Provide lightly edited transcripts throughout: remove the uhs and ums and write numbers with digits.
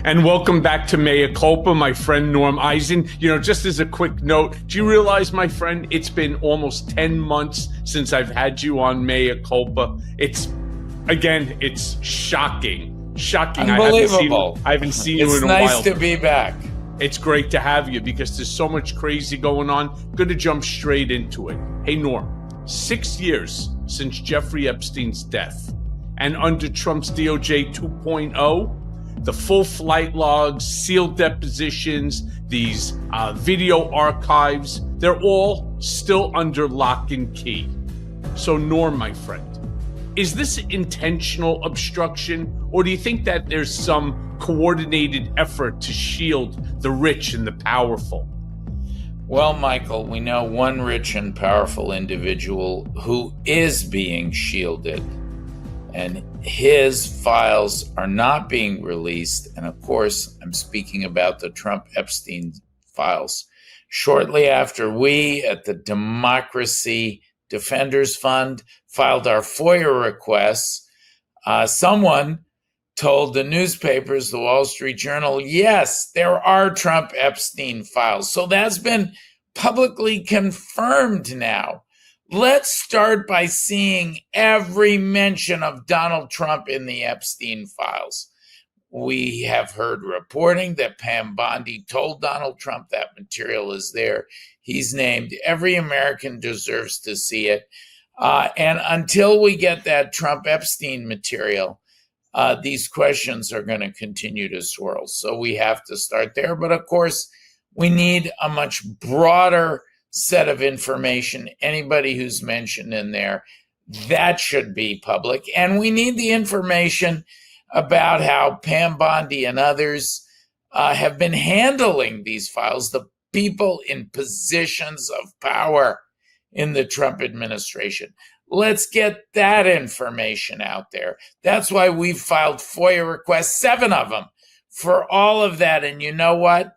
And welcome back to Mea Culpa, my friend Norm Eisen. Just as a quick note, do you realize, my friend, it's been almost 10 months since I've had you on Mea Culpa. It's shocking. Unbelievable. I haven't seen you in a while. It's nice to be back. It's great to have you because there's so much crazy going on. Going to jump straight into it. Hey, Norm, 6 years since Jeffrey Epstein's death. And under Trump's DOJ 2.0, the full flight logs, sealed depositions, these video archives, they're all still under lock and key. So, Norm, my friend, is this intentional obstruction, or do you think that there's some coordinated effort to shield the rich and the powerful? Well, Michael, we know one rich and powerful individual who is being shielded, and his files are not being released. And of course, I'm speaking about the Trump Epstein files. Shortly after we at the Democracy Defenders Fund filed our FOIA requests, someone told the newspapers, the Wall Street Journal, yes, there are Trump Epstein files. So that's been publicly confirmed now. Let's start by seeing every mention of Donald Trump in the Epstein files. We have heard reporting that Pam Bondi told Donald Trump that material is there. He's named. Every American deserves to see it. And until we get that Trump Epstein material, these questions are going to continue to swirl. So we have to start there. But of course, we need a much broader set of information. Anybody who's mentioned in there, that should be public. And we need the information about how Pam Bondi and others have been handling these files, the people in positions of power in the Trump administration. Let's get that information out there. That's why we've filed FOIA requests, 7 of them, for all of that. And you know what?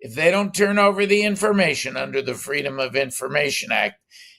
If they don't turn over the information under the Freedom of Information Act,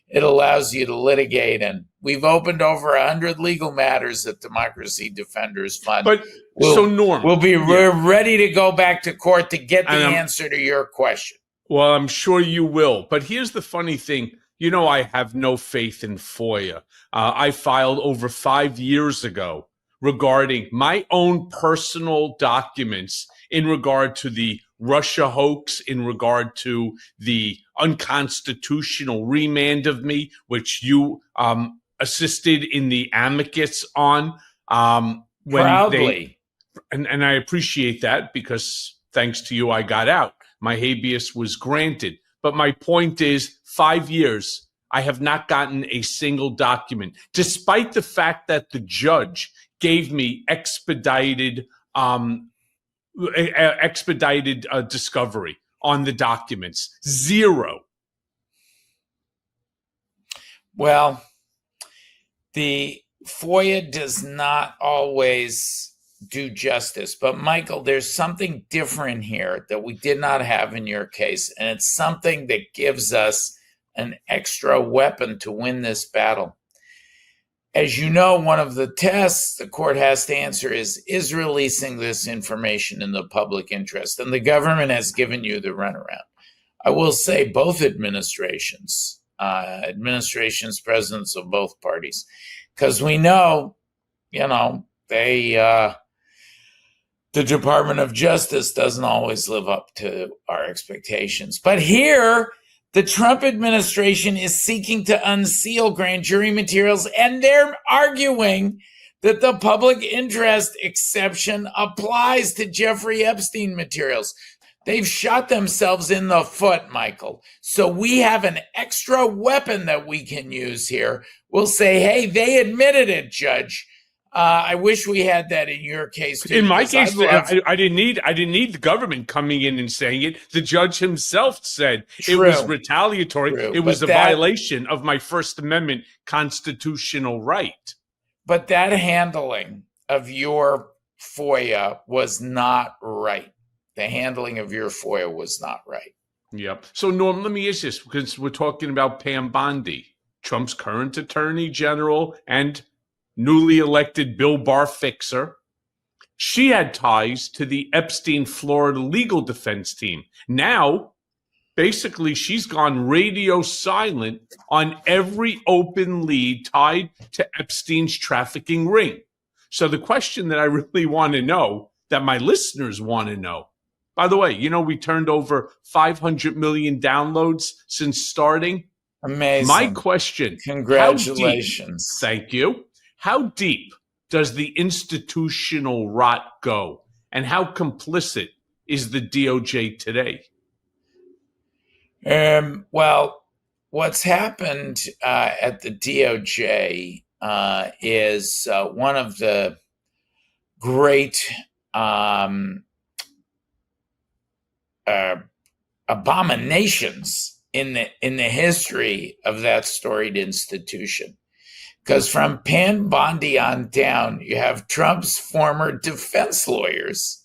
it allows you to litigate. And we've opened over 100 legal matters at Democracy Defenders Fund. But Norm, we're ready to go back to court to get the answer to your question. Well, I'm sure you will. But here's the funny thing. I have no faith in FOIA. I filed over 5 years ago regarding my own personal documents in regard to the Russia hoax, in regard to the unconstitutional remand of me, which you assisted in the amicus on. Proudly. And I appreciate that because thanks to you, I got out. My habeas was granted. But my point is, 5 years, I have not gotten a single document, despite the fact that the judge gave me expedited discovery on the documents. 0. Well, the FOIA does not always do justice. But Michael, there's something different here that we did not have in your case. And it's something that gives us an extra weapon to win this battle. As you know, one of the tests the court has to answer is releasing this information in the public interest. And the government has given you the runaround. I will say both administrations, presidents of both parties, because we know, the Department of Justice doesn't always live up to our expectations. But here, the Trump administration is seeking to unseal grand jury materials, and they're arguing that the public interest exception applies to Jeffrey Epstein materials. They've shot themselves in the foot, Michael. So we have an extra weapon that we can use here. We'll say, hey, they admitted it, Judge. I wish we had that in your case too. In my case, I didn't need the government coming in and saying it. The judge himself said it was retaliatory. It was a violation of my First Amendment constitutional right. But that handling of your FOIA was not right. The handling of your FOIA was not right. Yep. So, Norm, let me ask this, because we're talking about Pam Bondi, Trump's current attorney general and newly elected Bill Barr fixer. She had ties to the Epstein Florida legal defense team. Now, basically, she's gone radio silent on every open lead tied to Epstein's trafficking ring. So the question that I really want to know, that my listeners want to know, by the way, we turned over 500 million downloads since starting. Amazing. My question, congratulations. Thank you. How deep does the institutional rot go? And how complicit is the DOJ today? Well, what's happened at the DOJ is one of the great abominations in the history of that storied institution. Because from Pam Bondi on down, you have Trump's former defense lawyers,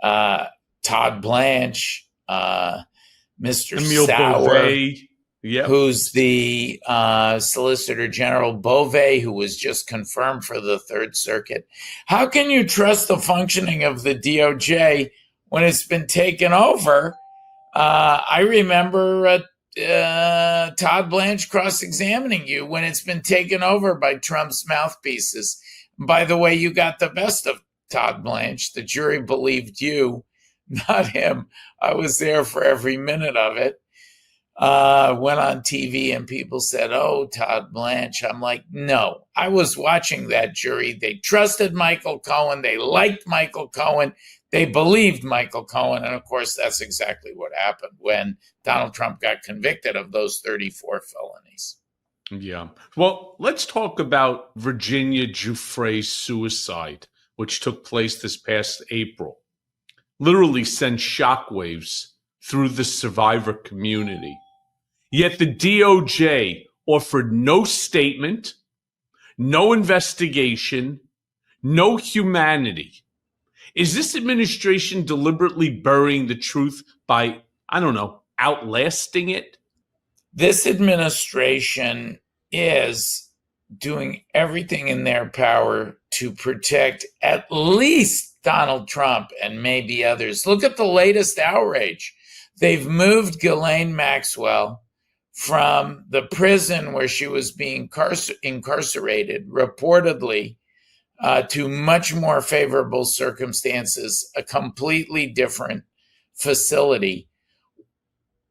Todd Blanche, Mr. Emil Sauer, Beauvais, who's the Solicitor General Beauvais, who was just confirmed for the Third Circuit. How can you trust the functioning of the DOJ when it's been taken over? I remember Todd Blanche cross-examining you when it's been taken over by Trump's mouthpieces. By the way, you got the best of Todd Blanche. The jury believed you, not him. I was there for every minute of it. Went on TV and people said, "Oh, Todd Blanche." I'm like, no, I was watching that jury. They trusted Michael Cohen. They liked Michael Cohen. They believed Michael Cohen. And of course, that's exactly what happened when Donald Trump got convicted of those 34 felonies. Yeah. Well, let's talk about Virginia Giuffre's suicide, which took place this past April. Literally sent shockwaves through the survivor community. Yet the DOJ offered no statement, no investigation, no humanity. Is this administration deliberately burying the truth by, outlasting it? This administration is doing everything in their power to protect at least Donald Trump and maybe others. Look at the latest outrage. They've moved Ghislaine Maxwell from the prison where she was being incarcerated, reportedly, to much more favorable circumstances, a completely different facility.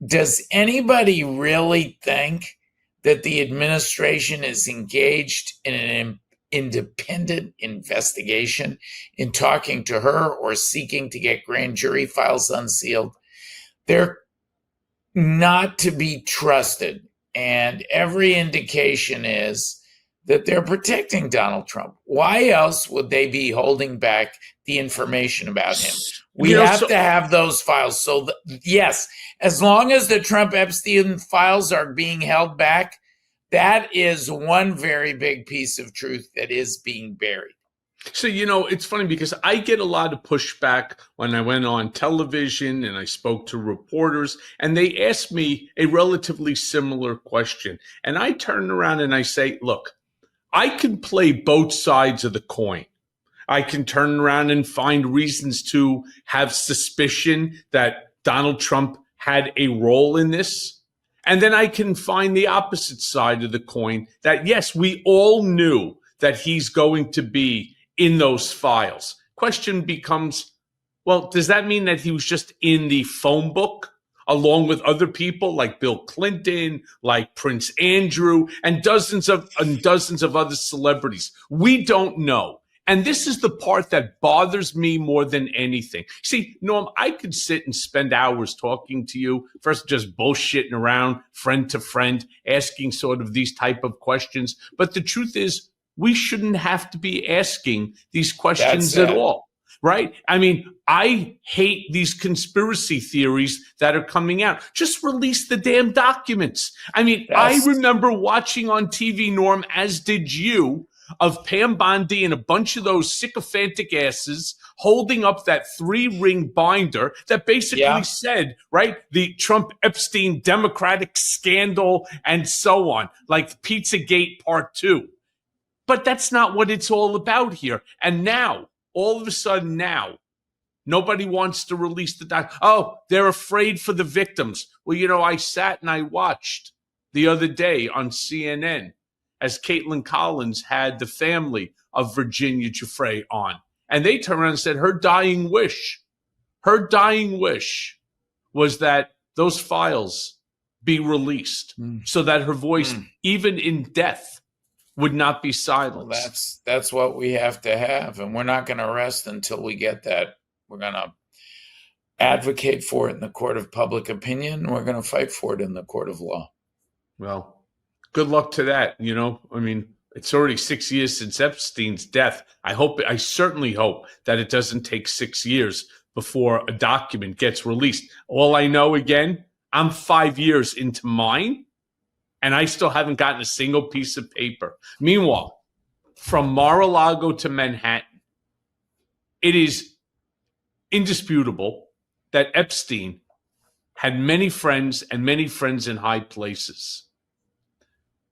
Does anybody really think that the administration is engaged in an independent investigation, in talking to her or seeking to get grand jury files unsealed? They're not to be trusted. And every indication is that they're protecting Donald Trump. Why else would they be holding back the information about him? We have to have those files. So yes, as long as the Trump Epstein files are being held back, that is one very big piece of truth that is being buried. So, it's funny because I get a lot of pushback when I went on television and I spoke to reporters, and they asked me a relatively similar question. And I turn around and I say, look, I can play both sides of the coin. I can turn around and find reasons to have suspicion that Donald Trump had a role in this. And then I can find the opposite side of the coin that, yes, we all knew that he's going to be in those files. Question becomes, well, does that mean that he was just in the phone book along with other people like Bill Clinton, like Prince Andrew, and dozens of other celebrities? We don't know. And this is the part that bothers me more than anything. See, Norm, I could sit and spend hours talking to you, first just bullshitting around, friend to friend, asking sort of these type of questions. But the truth is, we shouldn't have to be asking these questions at all, right? I mean, I hate these conspiracy theories that are coming out. Just release the damn documents. I mean, I remember watching on TV, Norm, as did you, of Pam Bondi and a bunch of those sycophantic asses holding up that 3-ring binder that basically said, right, the Trump Epstein Democratic scandal and so on, like Pizzagate Part 2. But that's not what it's all about here. And now all of a sudden now, nobody wants to release the doc. Oh, they're afraid for the victims. Well, I sat and I watched the other day on CNN as Caitlin Collins had the family of Virginia Giuffre on. And they turned around and said her dying wish was that those files be released so that her voice, even in death, would not be silenced. Well, that's what we have to have. And we're not going to rest until we get that. We're going to advocate for it in the court of public opinion. We're going to fight for it in the court of law. Well, good luck to that. It's already 6 years since Epstein's death. I certainly hope that it doesn't take 6 years before a document gets released. All I know, again, I'm 5 years into mine, and I still haven't gotten a single piece of paper. Meanwhile, from Mar-a-Lago to Manhattan, it is indisputable that Epstein had many friends and many friends in high places.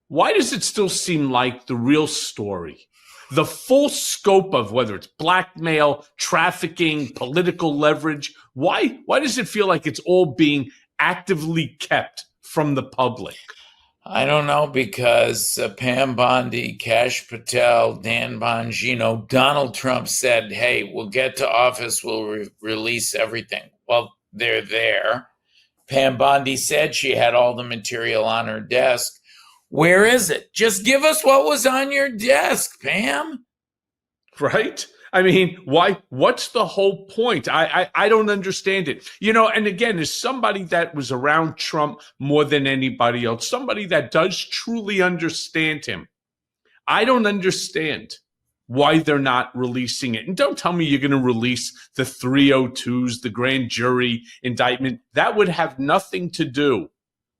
Why does it still seem like the real story, the full scope of whether it's blackmail, trafficking, political leverage, why does it feel like it's all being actively kept from the public? I don't know, because Pam Bondi, Kash Patel, Dan Bongino, Donald Trump said, hey, we'll get to office, we'll release everything. Well, they're there. Pam Bondi said she had all the material on her desk. Where is it? Just give us what was on your desk, Pam. Right? Why? What's the whole point? I don't understand it. And again, as somebody that was around Trump more than anybody else, somebody that does truly understand him, I don't understand why they're not releasing it. And don't tell me you're going to release the 302s, the grand jury indictment. That would have nothing to do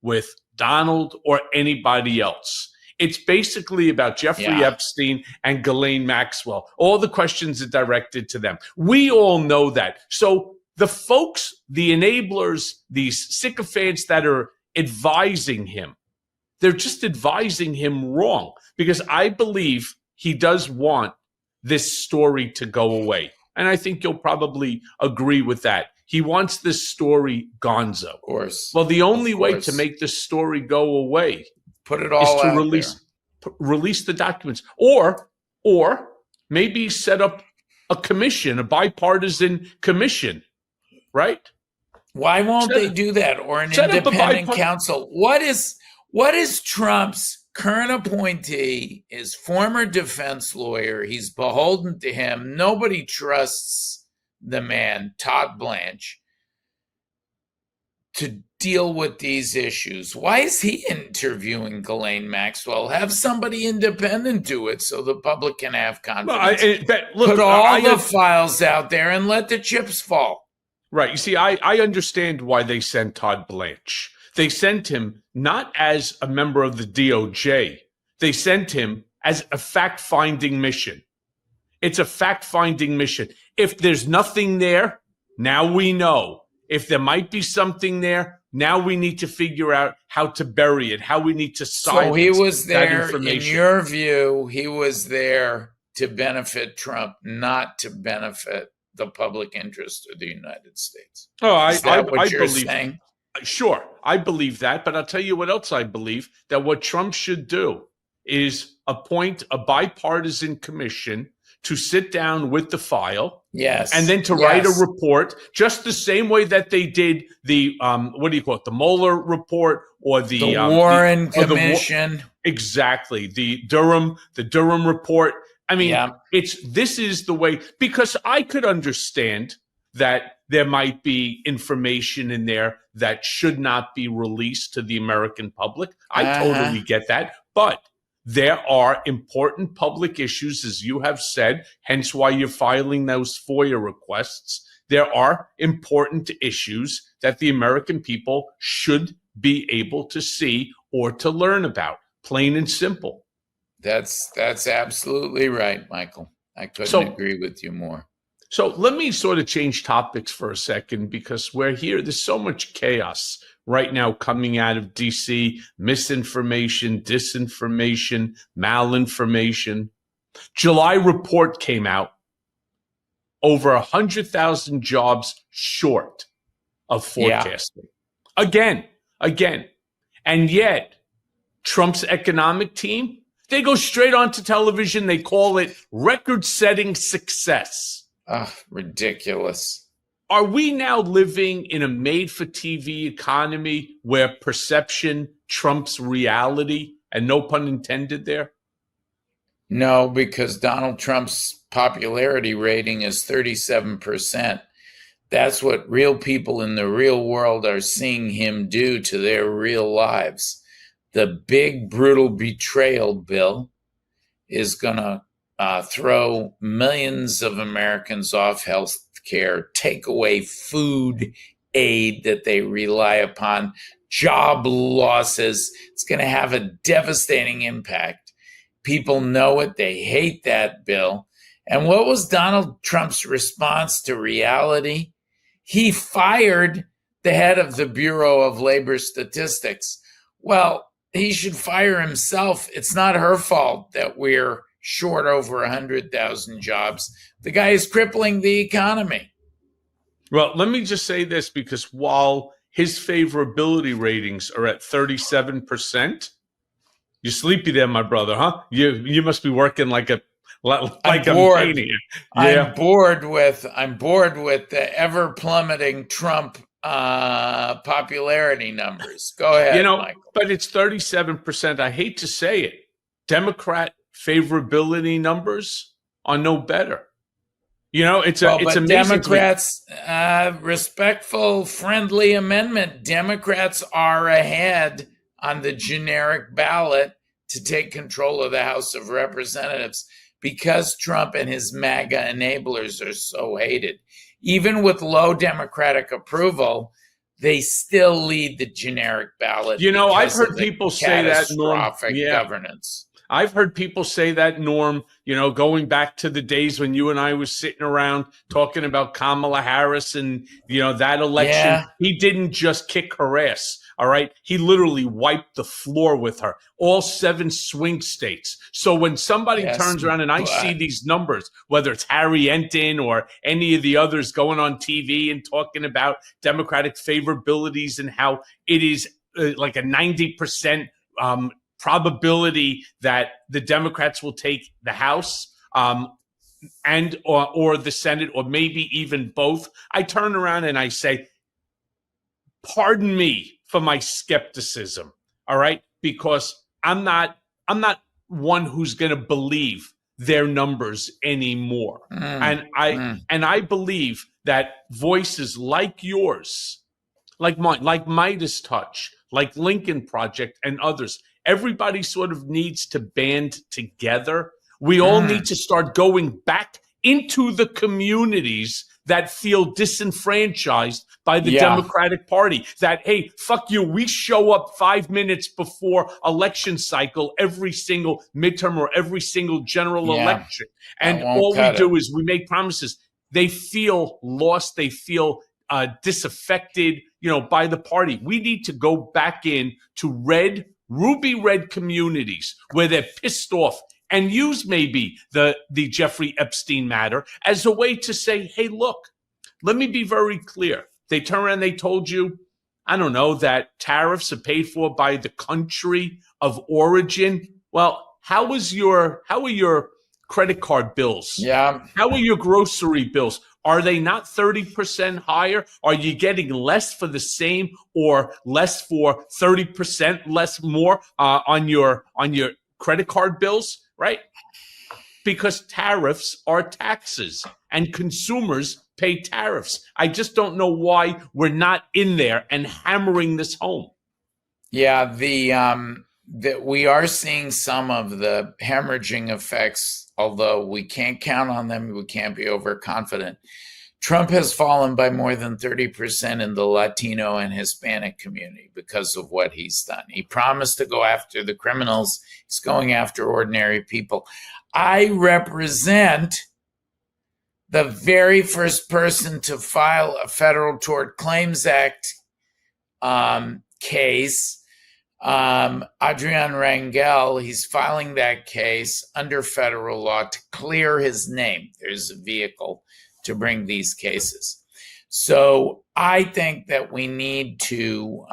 with Donald or anybody else. It's basically about Jeffrey Epstein and Ghislaine Maxwell. All the questions are directed to them. We all know that. So the folks, the enablers, these sycophants that are advising him, they're just advising him wrong, because I believe he does want this story to go away. And I think you'll probably agree with that. He wants this story gonzo. Of course. Well, the only way to make this story go away put it all is to out release the documents, or maybe set up a commission, a bipartisan commission, right? Why won't they do that? Or an independent counsel? What is Trump's current appointee, his former defense lawyer? He's beholden to him. Nobody trusts the man, Todd Blanche, to deal with these issues. Why is he interviewing Ghislaine Maxwell? Have somebody independent do it so the public can have confidence. Put all the files out there and let the chips fall. Right. You see, I understand why they sent Todd Blanche. They sent him not as a member of the DOJ. They sent him as a fact-finding mission. It's a fact-finding mission. If there's nothing there, now we know. If there might be something there, now we need to figure out how to bury it, how we need to silence So he was there, that information. In your view, he was there to benefit Trump, not to benefit the public interest of the United States. Oh, Is that what you're believe, saying? Sure, I believe that, but I'll tell you what else I believe, that what Trump should do is appoint a bipartisan commission to sit down with the file, and then to write a report, just the same way that they did the the Mueller report or the Warren Commission. Exactly, the Durham report. This is the way, because I could understand that there might be information in there that should not be released to the American public. I totally get that, but there are important public issues, as you have said, hence why you're filing those FOIA requests. There are important issues that the American people should be able to see or to learn about, plain and simple. That's absolutely right, Michael. I couldn't agree with you more. So let me sort of change topics for a second, because we're here. There's so much chaos right now coming out of DC, misinformation, disinformation, malinformation. July report came out. over 100,000 jobs short of forecasting. Again. And yet, Trump's economic team, they go straight onto television. They call it record-setting success. Ridiculous. Are we now living in a made-for-TV economy where perception trumps reality? And no pun intended there? No, because Donald Trump's popularity rating is 37%. That's what real people in the real world are seeing him do to their real lives. The big, brutal betrayal bill is going to throw millions of Americans off health care, take away food aid that they rely upon, job losses. It's going to have a devastating impact. People know it. They hate that bill. And what was Donald Trump's response to reality? He fired the head of the Bureau of Labor Statistics. Well, he should fire himself. It's not her fault that we're short over 100,000 jobs. The guy is crippling the economy. Well, let me just say this, because while his favorability ratings are at 37%, you're sleepy there, my brother, huh? You must be working like a maniac. Yeah. I'm bored with the ever plummeting Trump popularity numbers. Go ahead, Michael. But it's 37%. I hate to say it. Democrat favorability numbers are no better. It's amazing. Democrats, respectful, friendly amendment. Democrats are ahead on the generic ballot to take control of the House of Representatives because Trump and his MAGA enablers are so hated. Even with low Democratic approval, they still lead the generic ballot. I've heard people say that, Norm. Catastrophic governance. I've heard people say that, Norm, going back to the days when you and I was sitting around talking about Kamala Harris and, that election. Yeah. He didn't just kick her ass. All right. He literally wiped the floor with her, all 7 swing states. So when somebody turns around and I see these numbers, whether it's Harry Enton or any of the others going on TV and talking about Democratic favorabilities and how it is like a 90% probability that the Democrats will take the House and or the Senate, or maybe even both, I turn around and I say, pardon me for my skepticism, all right? Because I'm not one who's going to believe their numbers anymore. And I believe that voices like yours, like mine, like Midas Touch, like Lincoln Project and others, everybody sort of needs to band together. We all need to start going back into the communities that feel disenfranchised by the Democratic Party. That, hey, fuck you, we show up 5 minutes before election cycle every single midterm or every single general election. And all we do is we make promises. They feel lost. They feel disaffected, by the party. We need to go back in to ruby red communities where they're pissed off, and use maybe the Jeffrey Epstein matter as a way to say, hey, look, let me be very clear. They turn around and they told you, I don't know, that tariffs are paid for by the country of origin. Well, how are your credit card bills? Yeah. How are your grocery bills? Are they not 30% higher? Are you getting less for the same or less for 30% less more on your credit card bills, right? Because tariffs are taxes and consumers pay tariffs. I just don't know why we're not in there and hammering this home. Yeah, that we are seeing some of the hemorrhaging effects, although we can't count on them. We can't be overconfident. Trump has fallen by more than 30% in the Latino and Hispanic community because of what he's done. He promised to go after the criminals. He's going after ordinary people. I represent the very first person to file a Federal Tort Claims Act case, Adrian Rangel. He's filing that case under federal law to clear his name. There's a vehicle to bring these cases. So I think that we need to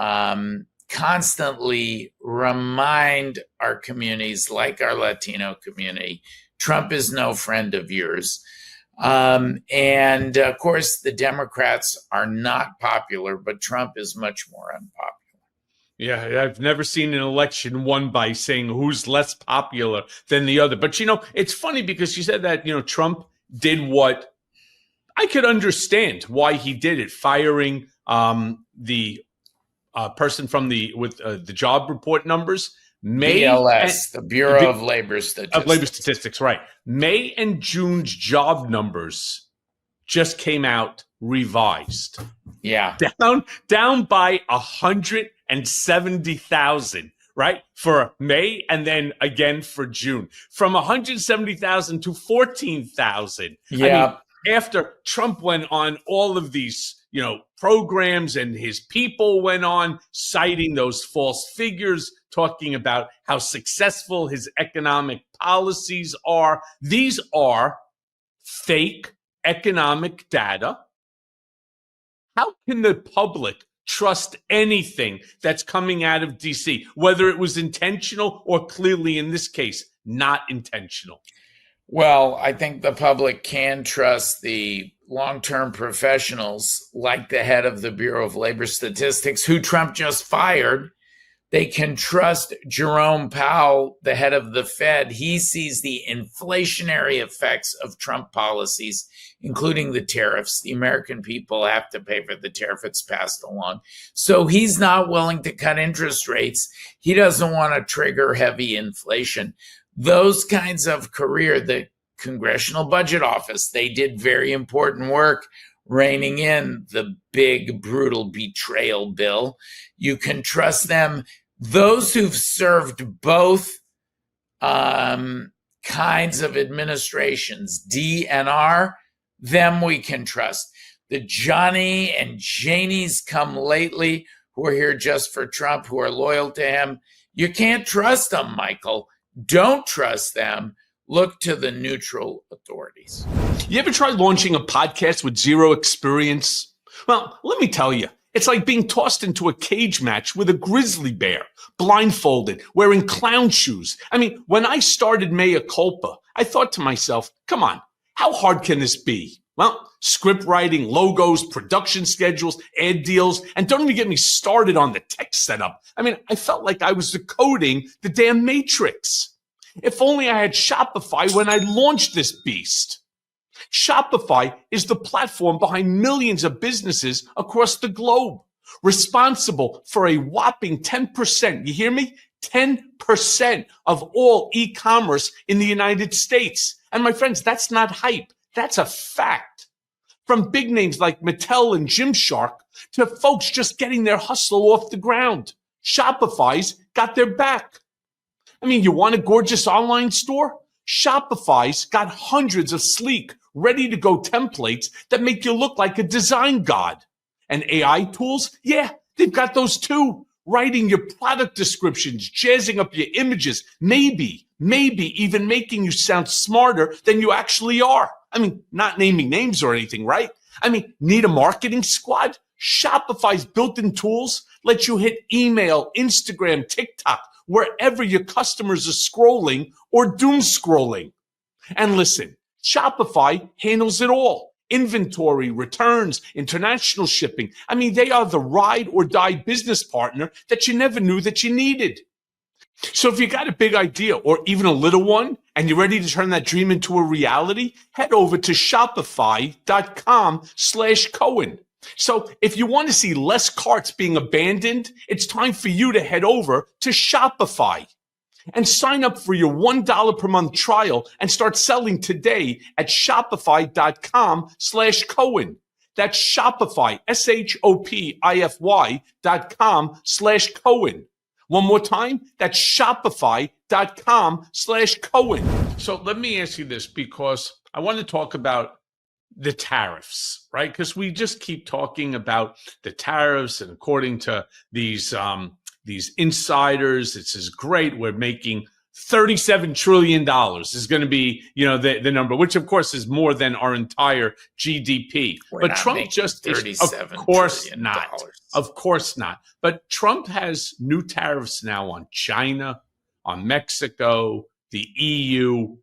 constantly remind our communities, like our Latino community, Trump is no friend of yours. And of course, the Democrats are not popular, but Trump is much more unpopular. Yeah, I've never seen an election won by saying who's less popular than the other. But, it's funny because you said that, Trump did what I could understand why he did it, firing the person from the job report numbers. BLS, the Bureau of Labor Statistics. Right. May and June's job numbers just came out revised. Yeah. Down by 170,000, right? For May and then again for June. From 170,000 to 14,000. Yeah. After Trump went on all of these, programs and his people went on citing those false figures, talking about how successful his economic policies are. These are fake economic data. How can the public trust anything that's coming out of DC, whether it was intentional or clearly in this case, not intentional? Well, I think the public can trust the long-term professionals like the head of the Bureau of Labor Statistics, who Trump just fired. They can trust Jerome Powell, the head of the Fed. He sees the inflationary effects of Trump policies, including the tariffs. The American people have to pay for the tariff it's passed along. So he's not willing to cut interest rates. He doesn't want to trigger heavy inflation. Those kinds of career, the Congressional Budget Office, they did very important work reining in the big, brutal betrayal bill. You can trust them. Those who've served both kinds of administrations, D and R, them we can trust. The Johnny and Janies come lately who are here just for Trump, who are loyal to him. You can't trust them, Michael. Don't trust them. Look to the neutral authorities. You ever tried launching a podcast with zero experience? Well, let me tell you, it's like being tossed into a cage match with a grizzly bear, blindfolded, wearing clown shoes. When I started Mea Culpa, I thought to myself, come on, how hard can this be? Well, script writing, logos, production schedules, ad deals, and don't even get me started on the tech setup. I felt like I was decoding the damn Matrix. If only I had Shopify when I launched this beast. Shopify is the platform behind millions of businesses across the globe, responsible for a whopping 10%, you hear me? 10% of all e-commerce in the United States. And my friends, that's not hype. That's a fact. From big names like Mattel and Gymshark to folks just getting their hustle off the ground, Shopify's got their back. You want a gorgeous online store? Shopify's got hundreds of sleek, ready-to-go templates that make you look like a design god. And AI tools? Yeah, they've got those too. Writing your product descriptions, jazzing up your images, maybe even making you sound smarter than you actually are. Not naming names or anything, right? Need a marketing squad? Shopify's built-in tools let you hit email, Instagram, TikTok, wherever your customers are scrolling or doom scrolling. And listen, Shopify handles it all. Inventory, returns, international shipping. They are the ride or die business partner that you never knew that you needed. So if you got a big idea or even a little one and you're ready to turn that dream into a reality, head over to shopify.com/Cohen. So if you want to see less carts being abandoned, it's time for you to head over to Shopify and sign up for your $1 per month trial and start selling today at shopify.com/Cohen. That's Shopify, SHOPIFY.com/Cohen. One more time, that's shopify.com/Cohen. So let me ask you this, because I want to talk about the tariffs, right? Because we just keep talking about the tariffs, and according to these insiders, it says, great, we're making $37 trillion is going to be, the number, which of course is more than our entire GDP. But Trump just $37 trillion. Of course not. But Trump has new tariffs now on China, on Mexico, the EU.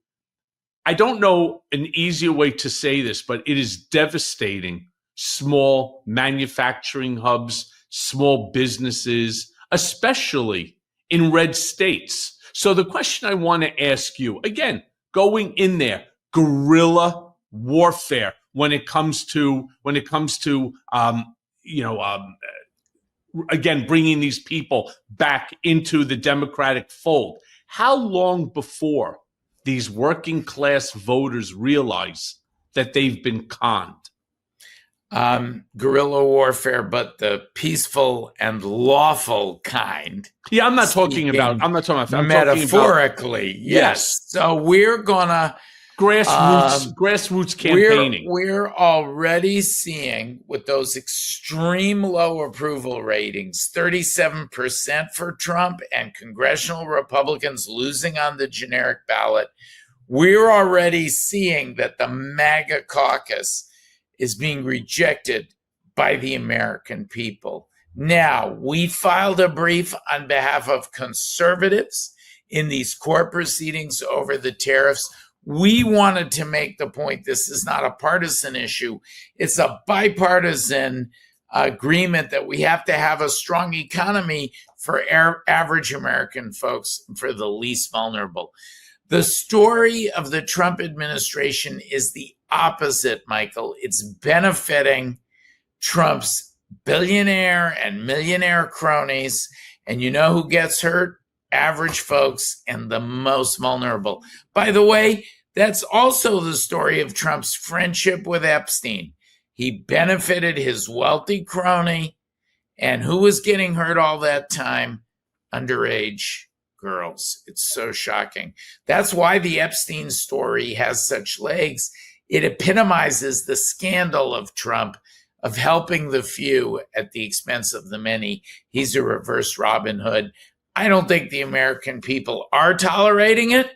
I don't know an easier way to say this, but it is devastating small manufacturing hubs, small businesses, especially in red states. So the question I want to ask you, again, going in there, guerrilla warfare when it comes to again, bringing these people back into the Democratic fold. How long before these working class voters realize that they've been conned? Guerrilla warfare, but the peaceful and lawful kind. Yeah, I'm not talking about metaphorically. Yes. So we're gonna grassroots campaigning. We're already seeing with those extreme low approval ratings, 37% for Trump and congressional Republicans losing on the generic ballot. We're already seeing that the MAGA caucus is being rejected by the American people. Now, we filed a brief on behalf of conservatives in these court proceedings over the tariffs. We wanted to make the point this is not a partisan issue. It's a bipartisan agreement that we have to have a strong economy for average American folks, for the least vulnerable. The story of the Trump administration is the opposite, Michael. It's benefiting Trump's billionaire and millionaire cronies. And you know who gets hurt? Average folks and the most vulnerable. By the way, that's also the story of Trump's friendship with Epstein. He benefited his wealthy crony. And who was getting hurt all that time? Underage girls. It's so shocking. That's why the Epstein story has such legs. It epitomizes the scandal of Trump of helping the few at the expense of the many. He's a reverse Robin Hood. I don't think the American people are tolerating it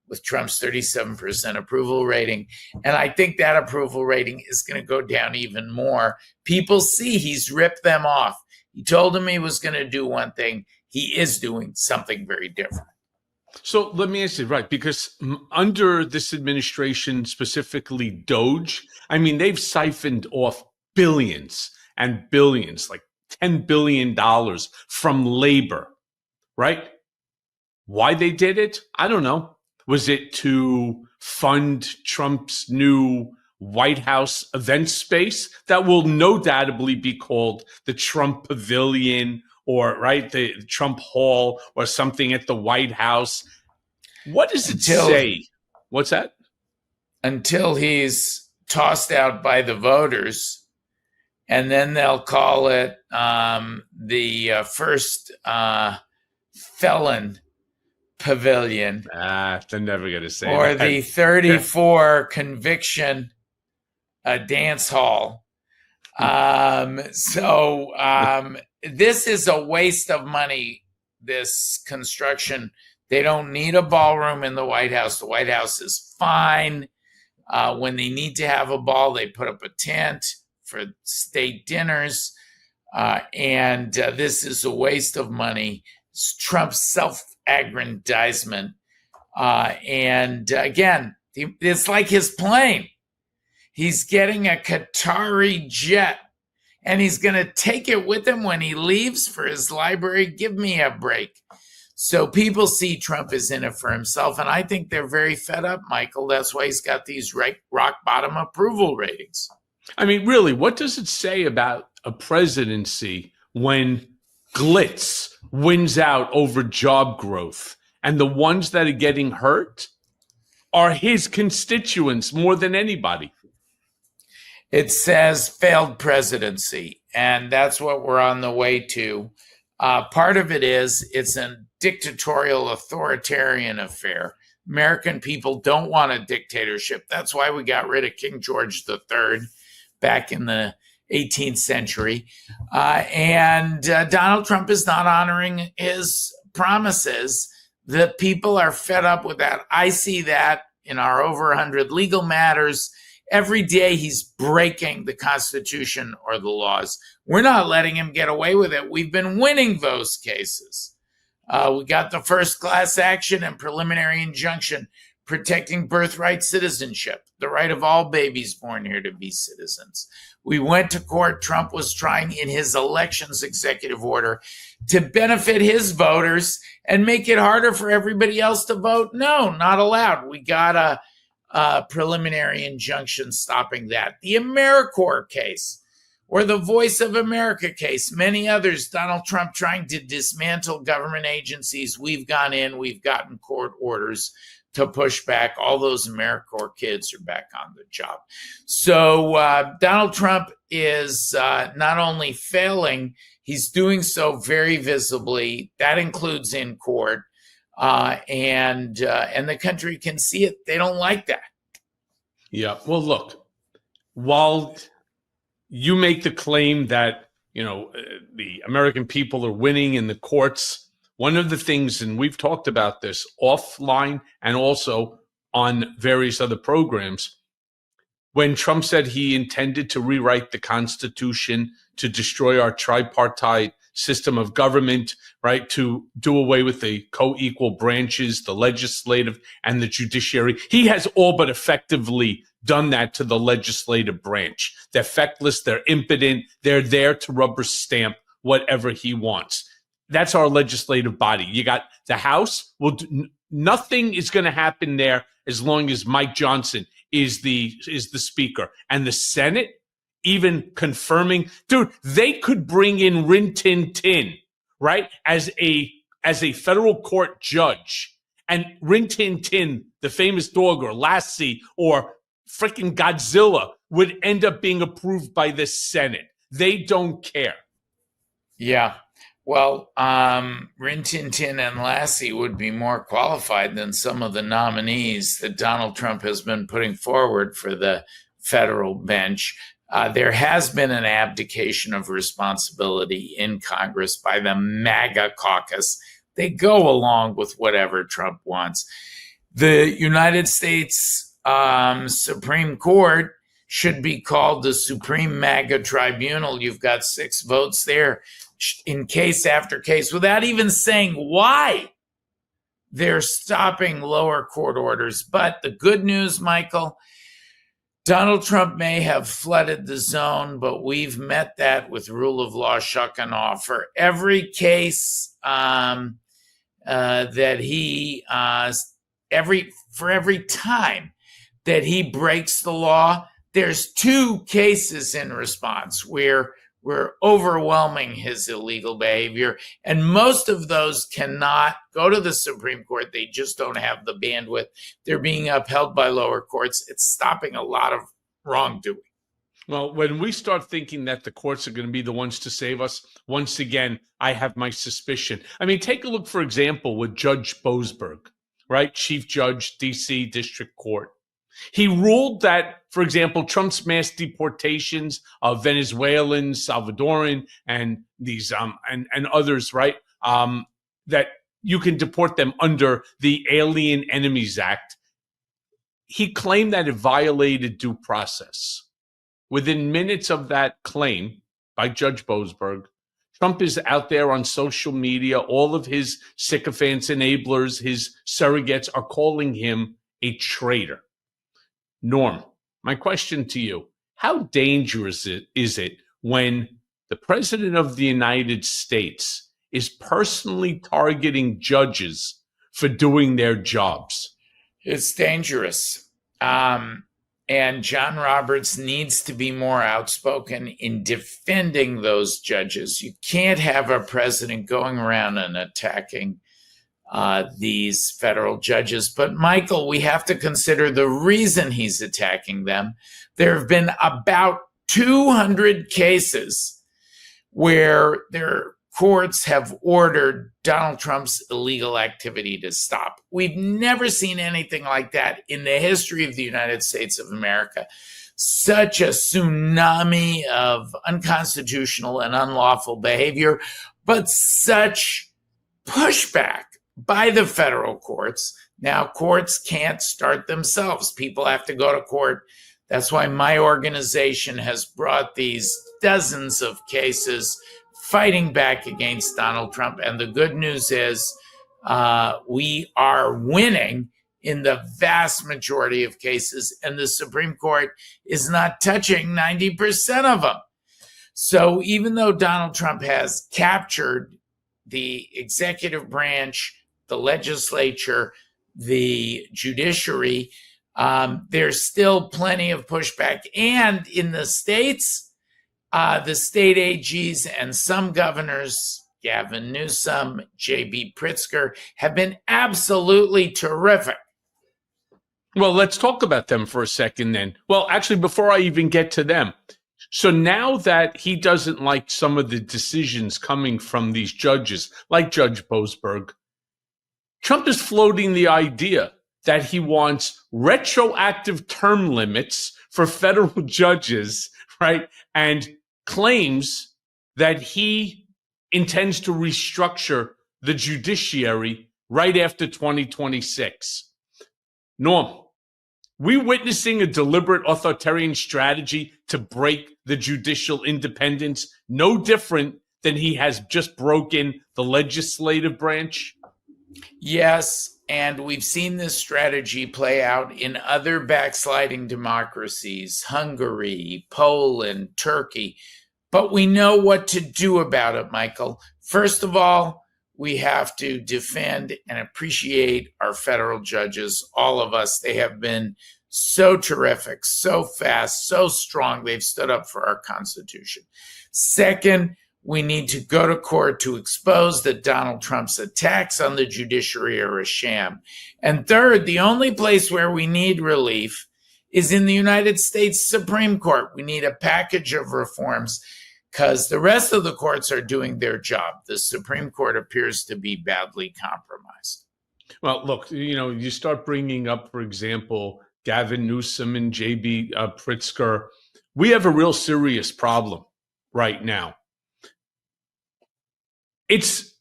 with Trump's 37% approval rating. And I think that approval rating is going to go down even more. People see he's ripped them off. He told them he was going to do one thing. He is doing something very different. So let me ask you, right, because under this administration, specifically DOJ, I mean, they've siphoned off billions and billions, like $10 billion from labor, right? Why they did it? I don't know. Was it to fund Trump's new White House event space that will no doubtably be called the Trump Pavilion, or the Trump Hall, or something at the White House? What does it say? What's that? Until he's tossed out by the voters, and then they'll call it the first felon pavilion. They're never going to say or that. The 34 conviction dance hall. This is a waste of money, this construction. They don't need a ballroom in the White House. The White House is fine. When they need to have a ball, they put up a tent for state dinners. This is a waste of money. It's Trump's self-aggrandizement. Again, it's like his plane. He's getting a Qatari jet, and he's going to take it with him when he leaves for his library. Give me a break. So people see Trump is in it for himself, and I think they're very fed up, Michael. That's why he's got these rock bottom approval ratings. I mean, really, what does it say about a presidency when glitz wins out over job growth, and the ones that are getting hurt are his constituents more than anybody? It says failed presidency, and that's what we're on the way to. Part of it is it's a dictatorial, authoritarian affair. American people don't want a dictatorship. That's why we got rid of King George III back in the 18th century. Donald Trump is not honoring his promises The people are fed up with that. I see that in our over 100 legal matters. Every day he's breaking the Constitution or the laws. We're not letting him get away with it. We've been winning those cases. We got the first class action and preliminary injunction protecting birthright citizenship, the right of all babies born here to be citizens. We went to court. Trump was trying in his elections executive order to benefit his voters and make it harder for everybody else to vote. No, not allowed. We got a preliminary injunction stopping that. The AmeriCorps case or the Voice of America case, many others, Donald Trump trying to dismantle government agencies. We've gone in, we've gotten court orders to push back. All those AmeriCorps kids are back on the job. So Donald Trump is not only failing, he's doing so very visibly. That includes in court. And the country can see it. They don't like that. Yeah. Well, look, while you make the claim that, the American people are winning in the courts, one of the things, and we've talked about this offline and also on various other programs, when Trump said he intended to rewrite the Constitution to destroy our tripartite system of government, right, to do away with the co-equal branches, the legislative and the judiciary, he has all but effectively done that to the legislative branch. They're feckless, they're impotent, they're there to rubber stamp whatever he wants. That's our legislative body. You got the House. Well, nothing is going to happen there as long as Mike Johnson is the speaker. And the Senate, even confirming, dude, they could bring in Rin Tin Tin, right, as a federal court judge, and Rin Tin Tin, the famous dog, or Lassie, or freaking Godzilla, would end up being approved by the Senate. They don't care. Yeah. Well, Rin Tin Tin and Lassie would be more qualified than some of the nominees that Donald Trump has been putting forward for the federal bench. There has been an abdication of responsibility in Congress by the MAGA caucus. They go along with whatever Trump wants. The United States Supreme Court should be called the Supreme MAGA Tribunal. You've got 6 votes there in case after case without even saying why they're stopping lower court orders. But the good news, Michael, Donald Trump may have flooded the zone, but we've met that with rule of law, shuck and awe. For every case that he, for every time that he breaks the law, there's 2 cases in response where we're overwhelming his illegal behavior. And most of those cannot go to the Supreme Court. They just don't have the bandwidth. They're being upheld by lower courts. It's stopping a lot of wrongdoing. Well, when we start thinking that the courts are going to be the ones to save us, once again, I have my suspicion. I mean, take a look, for example, with Judge Boasberg, right? Chief Judge, D.C. District Court. He ruled that, for example, Trump's mass deportations of Venezuelans, Salvadoran, and these and others, right? That you can deport them under the Alien Enemies Act. He claimed that it violated due process. Within minutes of that claim by Judge Boasberg, Trump is out there on social media. All of his sycophants, enablers, his surrogates are calling him a traitor. Norm, my question to you, how dangerous is it when the President of the United States is personally targeting judges for doing their jobs? It's dangerous. And John Roberts needs to be more outspoken in defending those judges. You can't have a president going around and attacking these federal judges. But Michael, we have to consider the reason he's attacking them. There have been about 200 cases where their courts have ordered Donald Trump's illegal activity to stop. We've never seen anything like that in the history of the United States of America. Such a tsunami of unconstitutional and unlawful behavior, but such pushback by the federal courts. Now, courts can't start themselves. People have to go to court. That's why my organization has brought these dozens of cases fighting back against Donald Trump. And the good news is we are winning in the vast majority of cases, and the Supreme Court is not touching 90% of them. So even though Donald Trump has captured the executive branch, the legislature, the judiciary, there's still plenty of pushback. And in the states, the state AGs and some governors, Gavin Newsom, J.B. Pritzker, have been absolutely terrific. Well, let's talk about them for a second then. Well, actually, before I even get to them, so now that he doesn't like some of the decisions coming from these judges, like Judge Boasberg, Trump is floating the idea that he wants retroactive term limits for federal judges, right? And claims that he intends to restructure the judiciary right after 2026. Norm, we witnessing a deliberate authoritarian strategy to break the judicial independence, no different than he has just broken the legislative branch? Yes, and we've seen this strategy play out in other backsliding democracies, Hungary, Poland, Turkey. But we know what to do about it, Michael. First of all, we have to defend and appreciate our federal judges, all of us. They have been so terrific, so fast, so strong. They've stood up for our Constitution. Second, we need to go to court to expose that Donald Trump's attacks on the judiciary are a sham. And third, the only place where we need relief is in the United States Supreme Court. We need a package of reforms because the rest of the courts are doing their job. The Supreme Court appears to be badly compromised. Well, look, you start bringing up, for example, Gavin Newsom and J.B. Pritzker. We have a real serious problem right now. It's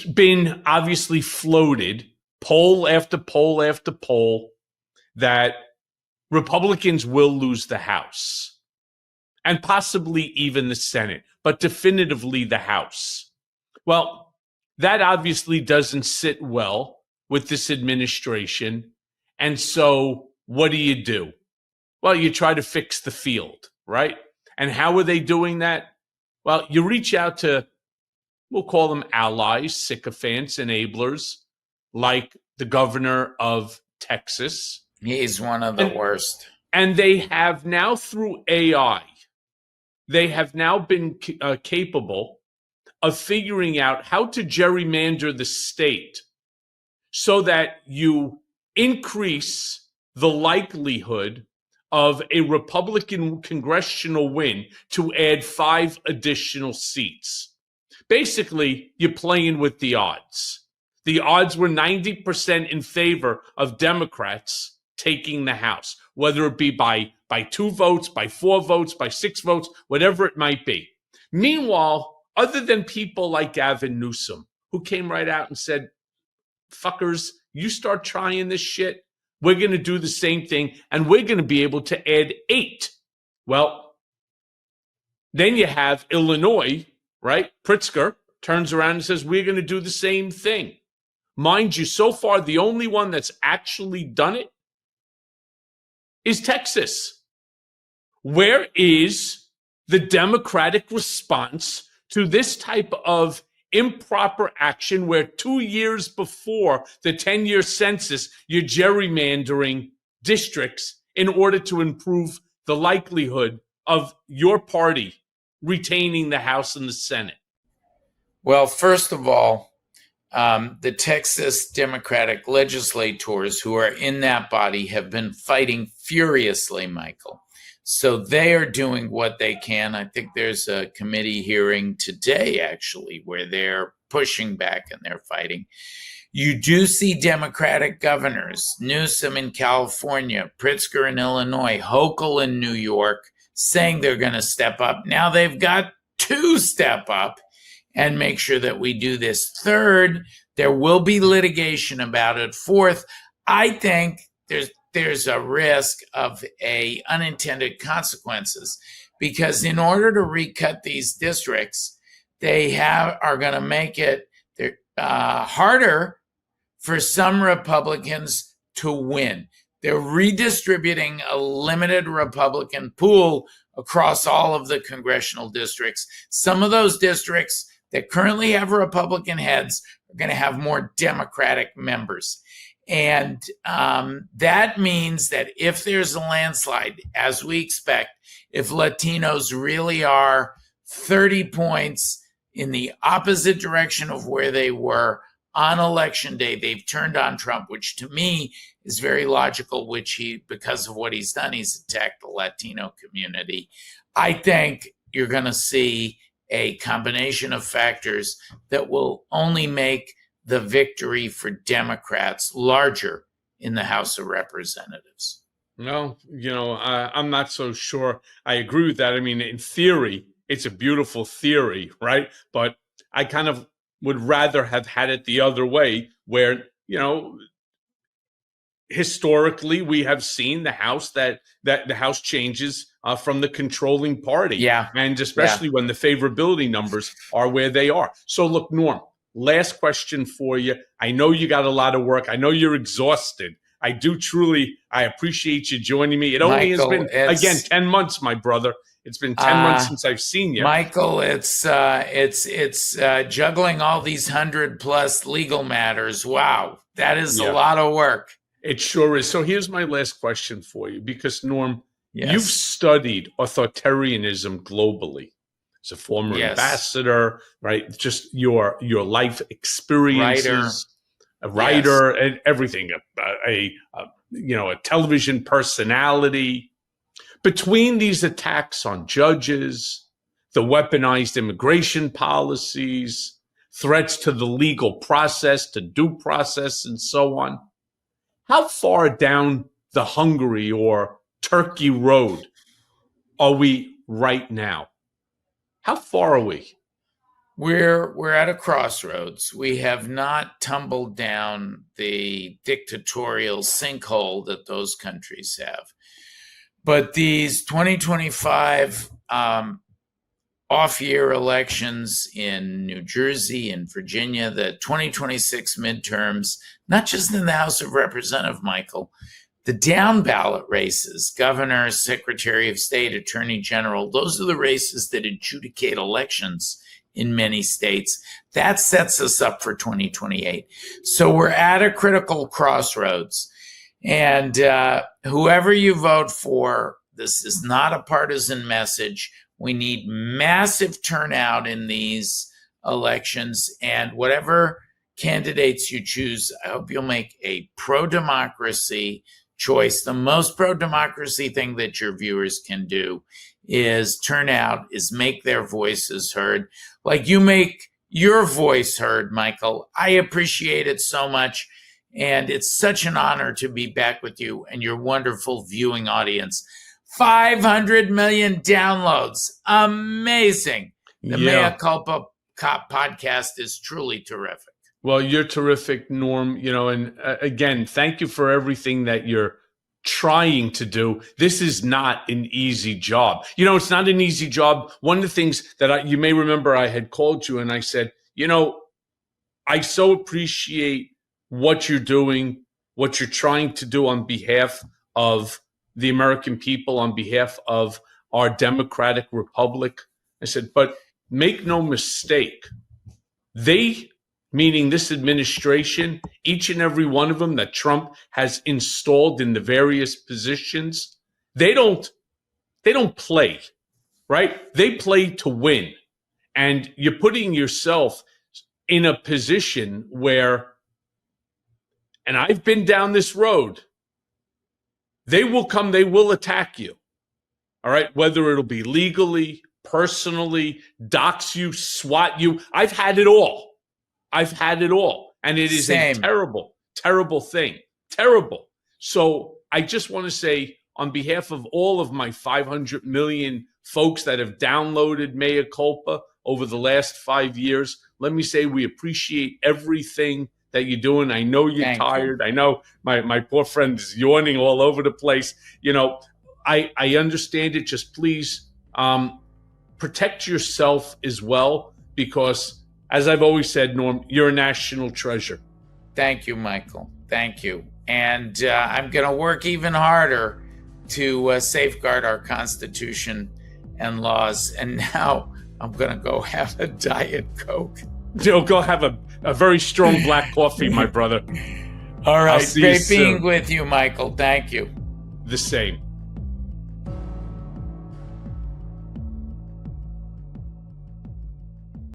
been obviously floated, poll after poll after poll, that Republicans will lose the House and possibly even the Senate, but definitively the House. Well, that obviously doesn't sit well with this administration. And so what do? Well, you try to fix the field, right? And how are they doing that? Well, you reach out to, we'll call them allies, sycophants, enablers, like the governor of Texas. He's one of the worst. And they have now, through AI, they have now been capable of figuring out how to gerrymander the state so that you increase the likelihood of a Republican congressional win to add 5 additional seats. Basically, you're playing with the odds. The odds were 90% in favor of Democrats taking the House, whether it be by 2 votes, by 4 votes, by 6 votes, whatever it might be. Meanwhile, other than people like Gavin Newsom, who came right out and said, fuckers, you start trying this shit, we're going to do the same thing, and we're going to be able to add 8. Well, then you have Illinois, right? Pritzker turns around and says, we're going to do the same thing. Mind you, so far, the only one that's actually done it is Texas. Where is the Democratic response to this type of improper action where 2 years before the 10-year census, you're gerrymandering districts in order to improve the likelihood of your party retaining the House and the Senate? Well, first of all, the Texas Democratic legislators who are in that body have been fighting furiously, Michael. So they are doing what they can. I think there's a committee hearing today, actually, where they're pushing back and they're fighting. You do see Democratic governors, Newsom in California, Pritzker in Illinois, Hochul in New York, saying they're going to step up. Now they've got to step up and make sure that we do this. Third, There will be litigation about it. Fourth, I think there's a risk of unintended consequences, because in order to recut these districts, they are going to make it harder for some Republicans to win. They're redistributing a limited Republican pool across all of the congressional districts. Some of those districts that currently have Republican heads are going to have more Democratic members. And that means that if there's a landslide, as we expect, if Latinos really are 30 points in the opposite direction of where they were on election day, they've turned on Trump, which to me is very logical, because of what he's done, he's attacked the Latino community. I think you're going to see a combination of factors that will only make the victory for Democrats larger in the House of Representatives. No, I'm not so sure I agree with that. I mean, in theory, it's a beautiful theory, right? But I kind of would rather have had it the other way, where, historically we have seen the House that the House changes from the controlling party. Yeah. And especially when the favorability numbers are where they are. So look, Norm, last question for you. I know you got a lot of work. I know you're exhausted. I appreciate you joining me. It only has been, again, 10 months, my brother. It's been 10 months since I've seen you. Michael, it's juggling all these 100+ legal matters. Wow, that is a lot of work. It sure is. So here's my last question for you, because Norm, yes, you've studied authoritarianism globally. As a former ambassador, right? Just your life experiences, a writer, and everything, a television personality. Between these attacks on judges, the weaponized immigration policies, threats to the legal process, to due process, and so on, how far down the Hungary or Turkey road are we right now? How far are we? We're at a crossroads. We have not tumbled down the dictatorial sinkhole that those countries have. But these 2025 off-year elections in New Jersey and Virginia, the 2026 midterms, not just in the House of Representatives, Michael, the down-ballot races, governor, secretary of state, attorney general, those are the races that adjudicate elections in many states. That sets us up for 2028. So we're at a critical crossroads. And whoever you vote for, this is not a partisan message. We need massive turnout in these elections. And whatever candidates you choose, I hope you'll make a pro-democracy choice. The most pro-democracy thing that your viewers can do is turn out, is make their voices heard. Like you make your voice heard, Michael. I appreciate it so much. And it's such an honor to be back with you and your wonderful viewing audience. 500 million downloads. Amazing. The Mea Culpa podcast is truly terrific. Well, you're terrific, Norm. And again, thank you for everything that you're trying to do. This is not an easy job. It's not an easy job. One of the things that you may remember, I had called you and I said, I so appreciate what you're doing, what you're trying to do on behalf of the American people, on behalf of our democratic republic. I said, but make no mistake, they, meaning this administration, each and every one of them that Trump has installed in the various positions, they don't play, right? They play to win. And you're putting yourself in a position where, and I've been down this road, they will come, they will attack you. All right. Whether it'll be legally, personally, dox you, SWAT you. I've had it all. And it is a terrible, terrible thing. Terrible. So I just want to say, on behalf of all of my 500 million folks that have downloaded Mea Culpa over the last 5 years. Let me say we appreciate everything that you're doing. I know you're tired. I know my poor friend is yawning all over the place. I understand it. Just please protect yourself as well, because as I've always said, Norm, you're a national treasure. Thank you, Michael. Thank you. And I'm going to work even harder to safeguard our Constitution and laws. And now I'm going to go have a Diet Coke. Go have a very strong black coffee, my brother. All right. Great being with you, Michael. Thank you. The same.